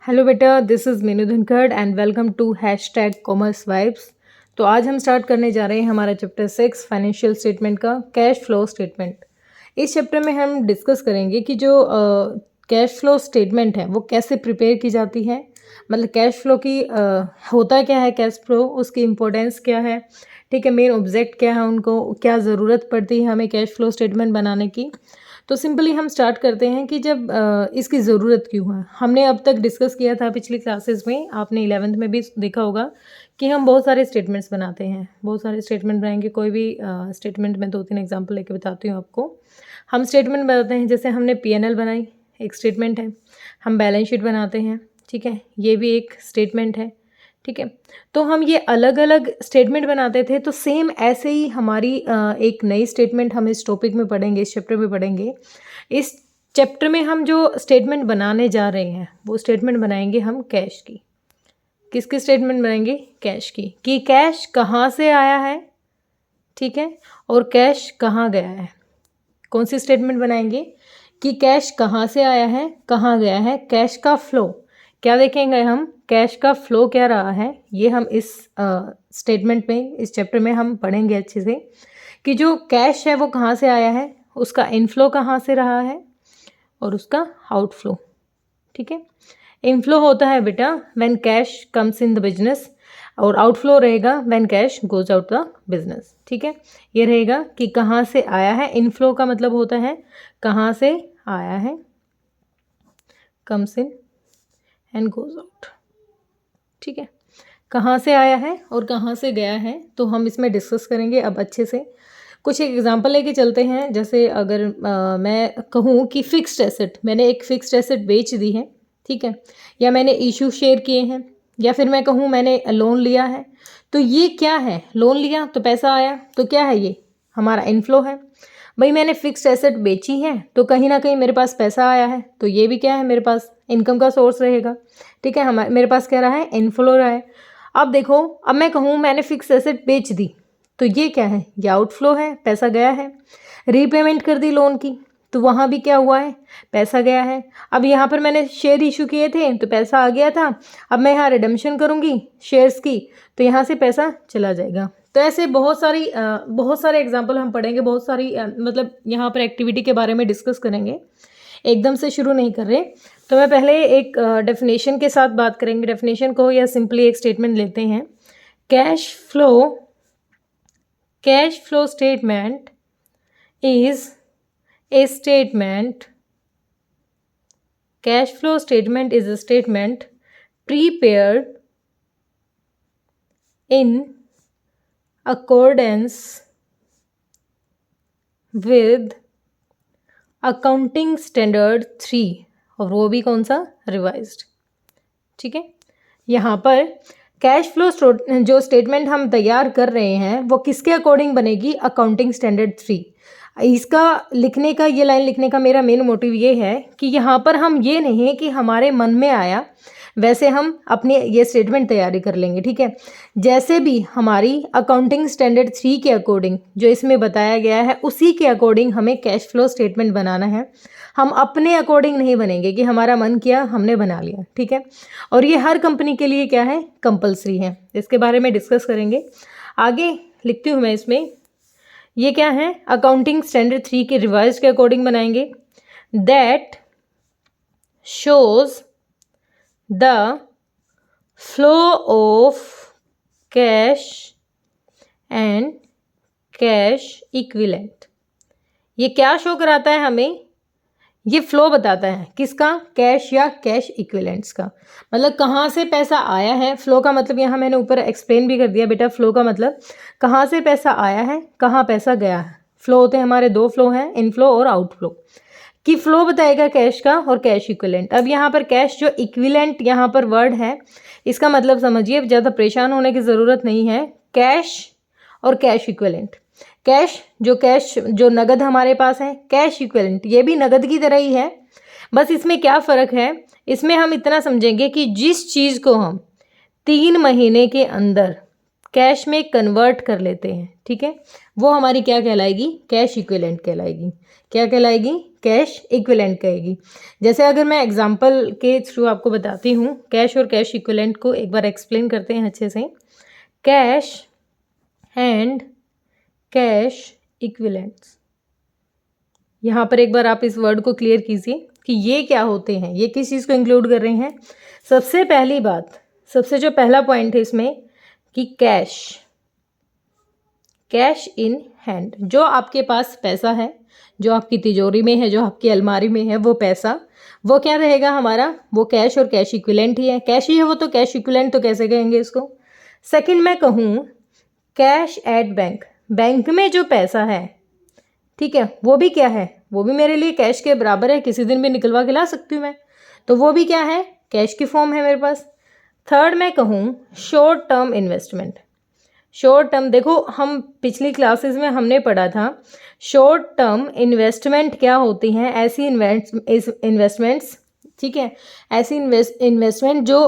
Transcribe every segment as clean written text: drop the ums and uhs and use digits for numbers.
Hello बेटा, this is Meenu Dhankhar and welcome to hashtag commerce vibes. तो आज हम स्टार्ट करने जा रहे हैं हमारा चैप्टर 6 फाइनेंशियल स्टेटमेंट का कैश फ्लो स्टेटमेंट। इस चैप्टर में हम डिस्कस करेंगे कि जो कैश फ्लो स्टेटमेंट है वो कैसे प्रिपेयर की जाती है, मतलब कैश फ्लो की होता क्या है कैश फ्लो, उसकी इम्पोर्टेंस क्या है, ठीक है, मेन ऑब्जेक्ट क्या है, उनको क्या ज़रूरत पड़ती है हमें कैश फ्लो स्टेटमेंट बनाने की। तो सिंपली हम स्टार्ट करते हैं कि जब इसकी ज़रूरत क्यों है। हमने अब तक डिस्कस किया था पिछली क्लासेस में, आपने 11th में भी देखा होगा कि हम बहुत सारे स्टेटमेंट्स बनाते हैं, बहुत सारे स्टेटमेंट बनाएंगे। कोई भी स्टेटमेंट में 2-3 एग्जांपल लेके बताती हूँ आपको। हम स्टेटमेंट बनाते हैं, जैसे हमने P&L बनाई, एक स्टेटमेंट है। हम बैलेंस शीट बनाते हैं, ठीक है, ये भी एक स्टेटमेंट है, ठीक है। तो हम ये अलग अलग स्टेटमेंट बनाते थे, तो सेम ऐसे ही हमारी एक नई स्टेटमेंट हम इस टॉपिक में पढ़ेंगे, इस चैप्टर में पढ़ेंगे। इस चैप्टर में हम जो स्टेटमेंट बनाने जा रहे हैं वो स्टेटमेंट बनाएंगे हम कैश की। किसकी स्टेटमेंट बनाएंगे? कैश की, कि कैश कहाँ से आया है, ठीक है, और कैश कहाँ गया है। कौन सी स्टेटमेंट बनाएंगे? कि कैश कहाँ से आया है, कहाँ गया है, कैश का फ्लो क्या देखेंगे हम, कैश का फ्लो क्या रहा है, ये हम इस स्टेटमेंट में, इस चैप्टर में हम पढ़ेंगे अच्छे से। कि जो कैश है वो कहाँ से आया है, उसका इनफ्लो कहाँ से रहा है, और उसका आउटफ्लो, ठीक है। इनफ्लो होता है बेटा when cash comes in the business, और आउटफ्लो रहेगा when cash goes out the business, ठीक है। ये रहेगा कि कहाँ से आया है, इनफ्लो का मतलब होता है कहाँ से आया है, comes in and goes out, ठीक है, कहाँ से आया है और कहाँ से गया है। तो हम इसमें डिस्कस करेंगे अब अच्छे से। कुछ एक एग्जांपल लेके चलते हैं। जैसे अगर मैं कहूँ कि फिक्स्ड एसेट, मैंने एक फिक्स्ड एसेट बेच दी है, ठीक है, या मैंने इशू शेयर किए हैं, या फिर मैं कहूँ मैंने लोन लिया है, तो ये क्या है? लोन लिया तो पैसा आया, तो क्या है? ये हमारा इनफ्लो है। भाई मैंने फिक्स्ड एसेट बेची है तो कहीं ना कहीं मेरे पास पैसा आया है, तो ये भी क्या है? मेरे पास इनकम का सोर्स रहेगा, ठीक है। मेरे पास क्या रहा है? इनफ्लो रहा है। अब देखो, अब मैं कहूँ मैंने फिक्स एसेट बेच दी, तो ये क्या है? ये आउटफ्लो है, पैसा गया है। रीपेमेंट कर दी लोन की, तो वहाँ भी क्या हुआ है? पैसा गया है। अब यहाँ पर मैंने शेयर इशू किए थे तो पैसा आ गया था। अब मैं यहाँ रिडम्पशन करूँगी शेयर्स की, तो यहाँ से पैसा चला जाएगा। तो ऐसे बहुत सारे एग्जाम्पल हम पढ़ेंगे, बहुत सारी मतलब यहाँ पर एक्टिविटी के बारे में डिस्कस करेंगे। एकदम से शुरू नहीं कर रहे, तो मैं पहले एक डेफिनेशन के साथ बात करेंगे। डेफिनेशन को या सिंपली एक स्टेटमेंट लेते हैं। Cash flow statement is a statement, cash flow statement is a statement prepared in accordance with accounting standard 3, और वो भी कौन सा? रिवाइज्ड, ठीक है। यहाँ पर कैश फ्लो जो स्टेटमेंट हम तैयार कर रहे हैं वो किसके अकॉर्डिंग बनेगी? Accounting standard 3। इसका लिखने का, ये लाइन लिखने का मेरा मेन मोटिव ये है कि यहाँ पर हम ये नहीं कि हमारे मन में आया वैसे हम अपनी ये स्टेटमेंट तैयारी कर लेंगे, ठीक है। जैसे भी हमारी अकाउंटिंग स्टैंडर्ड 3 के अकॉर्डिंग जो इसमें बताया गया है उसी के अकॉर्डिंग हमें कैश फ्लो स्टेटमेंट बनाना है। हम अपने अकॉर्डिंग नहीं बनेंगे कि हमारा मन किया हमने बना लिया, ठीक है। और ये हर कंपनी के लिए क्या है? कंपलसरी है। इसके बारे में डिस्कस करेंगे आगे। लिखती हूँ मैं इसमें, ये क्या है? अकाउंटिंग स्टैंडर्ड 3 के रिवाइज के अकॉर्डिंग बनाएंगे। That shows the flow of cash and cash equivalent. ये क्या शो कराता है हमें? ये फ्लो बताता है किसका? कैश या कैश इक्विवेलेंट्स का। मतलब कहाँ से पैसा आया है। फ्लो का मतलब यहाँ मैंने ऊपर एक्सप्लेन भी कर दिया बेटा। फ्लो का मतलब कहाँ से पैसा आया है, कहाँ पैसा गया है। फ्लो होते हैं हमारे 2 फ्लो हैं, इनफ्लो और आउटफ्लो। कि फ्लो बताएगा कैश का और कैश इक्विवेलेंट। अब यहाँ पर कैश जो इक्विवेलेंट यहाँ पर वर्ड है, इसका मतलब समझिए, ज़्यादा परेशान होने की ज़रूरत नहीं है। कैश और कैश इक्विवेलेंट, कैश जो नगद हमारे पास है, कैश इक्विवेलेंट ये भी नगद की तरह ही है। बस इसमें क्या फ़र्क है? इसमें हम इतना समझेंगे कि जिस चीज़ को हम 3 महीने के अंदर कैश में कन्वर्ट कर लेते हैं, ठीक है, वो हमारी क्या कहलाएगी? कैश इक्विवेलेंट कहलाएगी। क्या कहलाएगी? कैश इक्विवेलेंट कहेगी। जैसे अगर मैं एग्जांपल के थ्रू आपको बताती हूँ, कैश और कैश इक्विवेलेंट को एक बार एक्सप्लेन करते हैं अच्छे से। कैश एंड कैश इक्विवेलेंट्स, यहाँ पर एक बार आप इस वर्ड को क्लियर कीजिए कि ये क्या होते हैं, ये किस चीज़ को इंक्लूड कर रहे हैं। सबसे पहली बात, सबसे जो पहला पॉइंट है इसमें कि कैश, कैश इन हैंड, जो आपके पास पैसा है, जो आपकी तिजोरी में है, जो आपकी अलमारी में है, वो पैसा, वो क्या रहेगा हमारा, वो कैश और कैश इक्विवेलेंट ही है। कैश ही है वो, तो कैश इक्विवेलेंट तो कैसे कहेंगे इसको। सेकंड मैं कहूँ कैश एट बैंक, बैंक में जो पैसा है, ठीक है, वो भी क्या है, वो भी मेरे लिए कैश के बराबर है, किसी दिन भी निकलवा के ला सकती हूँ मैं, तो वो भी क्या है, कैश की फॉर्म है मेरे पास। थर्ड मैं कहूँ short term investment. Short term, देखो हम पिछली क्लासेस में हमने पढ़ा था शॉर्ट टर्म इन्वेस्टमेंट क्या होती हैं। ऐसी इन्वेस्टमेंट्स, ठीक है, ऐसी इन्वेस्टमेंट जो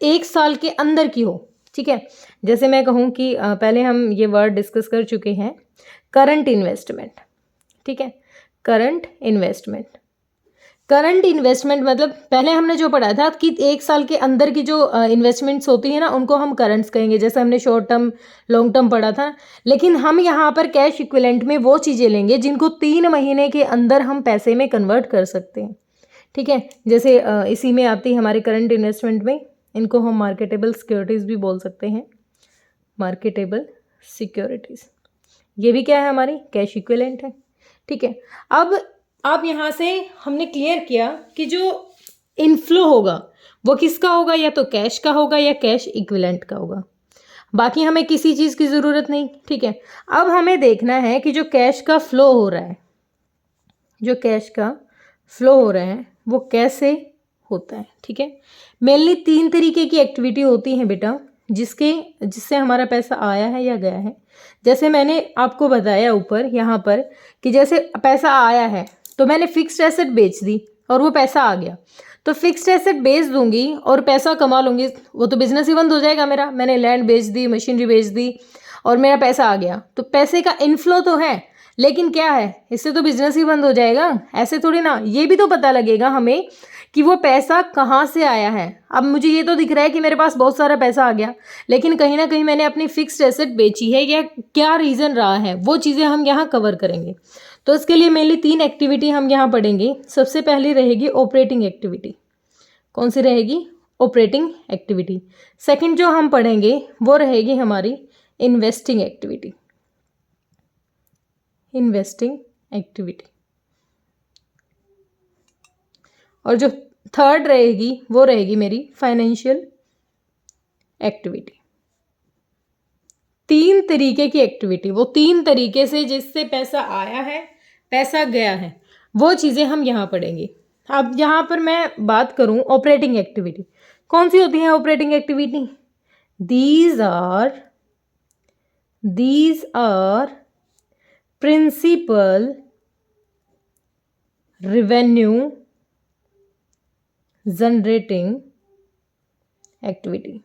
1 साल के अंदर की हो, ठीक है। जैसे मैं कहूँ कि पहले हम ये वर्ड डिस्कस कर चुके हैं, करंट इन्वेस्टमेंट, ठीक है, करंट इन्वेस्टमेंट। करंट इन्वेस्टमेंट मतलब पहले हमने जो पढ़ा था कि 1 साल के अंदर की जो इन्वेस्टमेंट्स होती है ना, उनको हम करंट्स कहेंगे, जैसे हमने शॉर्ट टर्म लॉन्ग टर्म पढ़ा था। लेकिन हम यहाँ पर कैश इक्विवेलेंट में वो चीज़ें लेंगे जिनको 3 महीने के अंदर हम पैसे में कन्वर्ट कर सकते हैं, ठीक है। जैसे इसी में आती है हमारे करंट इन्वेस्टमेंट में, इनको हम मार्केटेबल सिक्योरिटीज़ भी बोल सकते हैं, मार्केटेबल सिक्योरिटीज़, ये भी क्या है, हमारी कैश इक्विवेलेंट है, ठीक है। अब आप यहाँ से हमने क्लियर किया कि जो इनफ्लो होगा वो किसका होगा, या तो कैश का होगा या कैश इक्विवेलेंट का होगा, बाकी हमें किसी चीज़ की ज़रूरत नहीं, ठीक है। अब हमें देखना है कि जो कैश का फ्लो हो रहा है, जो कैश का फ्लो हो रहा है वो कैसे होता है, ठीक है। मेनली 3 तरीके की एक्टिविटी होती हैं बेटा, जिससे हमारा पैसा आया है या गया है। जैसे मैंने आपको बताया ऊपर यहाँ पर कि जैसे पैसा आया है तो मैंने फिक्स्ड एसेट बेच दी और वो पैसा आ गया, तो फिक्स्ड एसेट बेच दूंगी और पैसा कमा लूँगी, वो तो बिजनेस ही बंद हो जाएगा मेरा। मैंने लैंड बेच दी, मशीनरी बेच दी और मेरा पैसा आ गया, तो पैसे का इनफ्लो तो है, लेकिन क्या है, इससे तो बिजनेस ही बंद हो जाएगा, ऐसे थोड़ी ना। ये भी तो पता लगेगा हमें कि वो पैसा कहाँ से आया है। अब मुझे ये तो दिख रहा है कि मेरे पास बहुत सारा पैसा आ गया, लेकिन कहीं ना कहीं मैंने अपनी फिक्स्ड एसेट बेची है, या क्या रीज़न रहा है, वो चीज़ें हम यहाँ कवर करेंगे। तो इसके लिए मेनली 3 एक्टिविटी हम यहाँ पढ़ेंगे। सबसे पहली रहेगी ऑपरेटिंग एक्टिविटी। कौन सी रहेगी, ऑपरेटिंग एक्टिविटी। सेकंड जो हम पढ़ेंगे वो रहेगी हमारी इन्वेस्टिंग एक्टिविटी, इन्वेस्टिंग एक्टिविटी। और जो थर्ड रहेगी वो रहेगी मेरी फाइनेंशियल एक्टिविटी। 3 तरीके की एक्टिविटी, वो 3 तरीके से जिससे पैसा आया है, पैसा गया है, वो चीज़ें हम यहाँ पढ़ेंगे। अब यहाँ पर मैं बात करूँ ऑपरेटिंग एक्टिविटी, कौन सी होती है operating activity. These are principal revenue generating activity,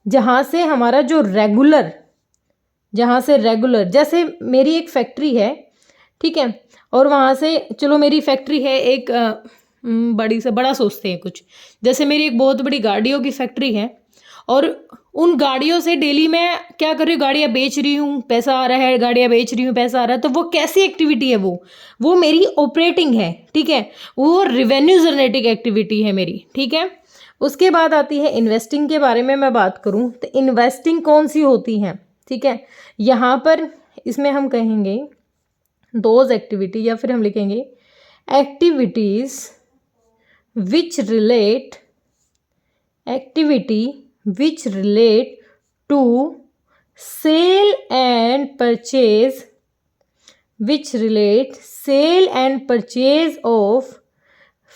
जहाँ से हमारा जो रेगुलर, जैसे मेरी एक फैक्ट्री है, ठीक है, और वहाँ से चलो मेरी फैक्ट्री है एक बड़ी से बड़ा सोचते हैं कुछ, जैसे मेरी एक बहुत बड़ी गाड़ियों की फैक्ट्री है, और उन गाड़ियों से डेली मैं क्या कर रही हूँ, गाड़ियाँ बेच रही हूँ, पैसा आ रहा है, गाड़ियाँ बेच रही हूँ, पैसा आ रहा है, तो वो कैसी एक्टिविटी है, वो मेरी ऑपरेटिंग है, ठीक है, वो रेवेन्यू जनरेटिंग एक्टिविटी है मेरी, ठीक है। उसके बाद आती है इन्वेस्टिंग के बारे में मैं बात करूँ तो इन्वेस्टिंग कौन सी होती है, ठीक है। यहाँ पर इसमें हम कहेंगे दोज एक्टिविटी, या फिर हम लिखेंगे activities which relate to sale and purchase of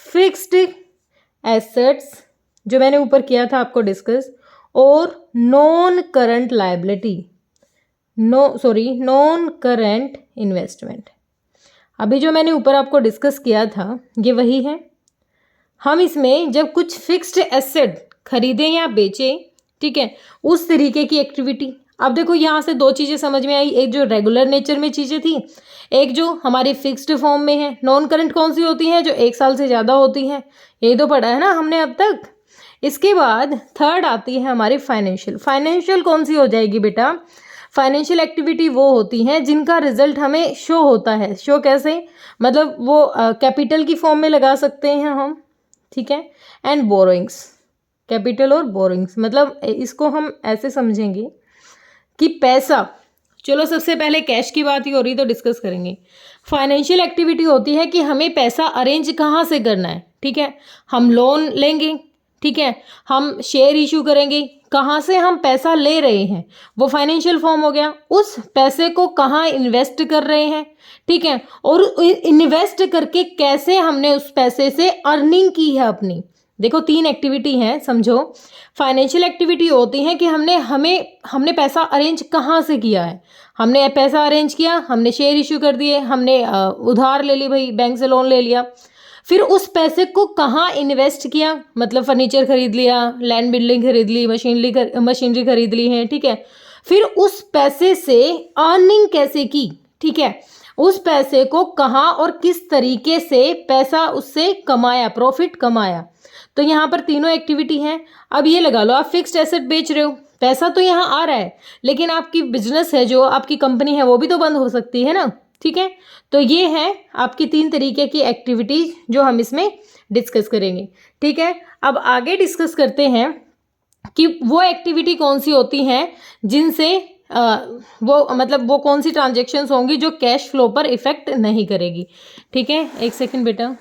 fixed assets, जो मैंने ऊपर किया था आपको डिस्कस, और नॉन करंट इन्वेस्टमेंट। अभी जो मैंने ऊपर आपको डिस्कस किया था ये वही है। हम इसमें जब कुछ फिक्स्ड एसेट खरीदें या बेचें, ठीक है, उस तरीके की एक्टिविटी। अब देखो यहाँ से दो चीज़ें समझ में आई, एक जो रेगुलर नेचर में चीज़ें थी, एक जो हमारी फिक्स्ड फॉर्म में है। नॉन करंट कौन सी होती हैं? जो 1 साल से ज़्यादा होती हैं, यही तो पढ़ा है ना हमने अब तक। इसके बाद थर्ड आती है हमारी फाइनेंशियल। फाइनेंशियल कौन सी हो जाएगी बेटा? फाइनेंशियल एक्टिविटी वो होती हैं जिनका रिजल्ट हमें शो होता है। शो कैसे? मतलब वो कैपिटल की फॉर्म में लगा सकते हैं हम, ठीक है। एंड बोरोइंग्स, कैपिटल और बोरोइंग्स, मतलब इसको हम ऐसे समझेंगे कि पैसा, चलो सबसे पहले कैश की बात ही हो रही तो डिस्कस करेंगे। फाइनेंशियल एक्टिविटी होती है कि हमें पैसा अरेंज कहाँ से करना है, ठीक है। हम लोन लेंगे, ठीक है, हम शेयर इशू करेंगे, कहाँ से हम पैसा ले रहे हैं वो फाइनेंशियल फॉर्म हो गया। उस पैसे को कहाँ इन्वेस्ट कर रहे हैं, ठीक है, और इन्वेस्ट करके कैसे हमने उस पैसे से अर्निंग की है अपनी। देखो 3 एक्टिविटी हैं, समझो। फाइनेंशियल एक्टिविटी होती है कि हमने पैसा अरेंज कहाँ से किया है। हमने पैसा अरेंज किया, हमने शेयर इशू कर दिए, हमने उधार ले ली, भाई बैंक से लोन ले लिया। फिर उस पैसे को कहाँ इन्वेस्ट किया, मतलब फर्नीचर खरीद लिया, लैंड बिल्डिंग खरीद ली, मशीनरी खरीद ली है, ठीक है। फिर उस पैसे से अर्निंग कैसे की, ठीक है, उस पैसे को कहाँ और किस तरीके से पैसा उससे कमाया, प्रॉफिट कमाया। तो यहाँ पर तीनों एक्टिविटी हैं। अब ये लगा लो, आप फिक्स्ड एसेट बेच रहे हो, पैसा तो यहाँ आ रहा है, लेकिन आपकी बिजनेस है, जो आपकी कंपनी है, वो भी तो बंद हो सकती है ना, ठीक है। तो ये है आपकी 3 तरीके की एक्टिविटीज जो हम इसमें डिस्कस करेंगे, ठीक है। अब आगे डिस्कस करते हैं कि वो एक्टिविटी कौन सी होती हैं जिनसे वो कौन सी ट्रांजेक्शन्स होंगी जो कैश फ्लो पर इफेक्ट नहीं करेगी, ठीक है। एक सेकंड बेटा।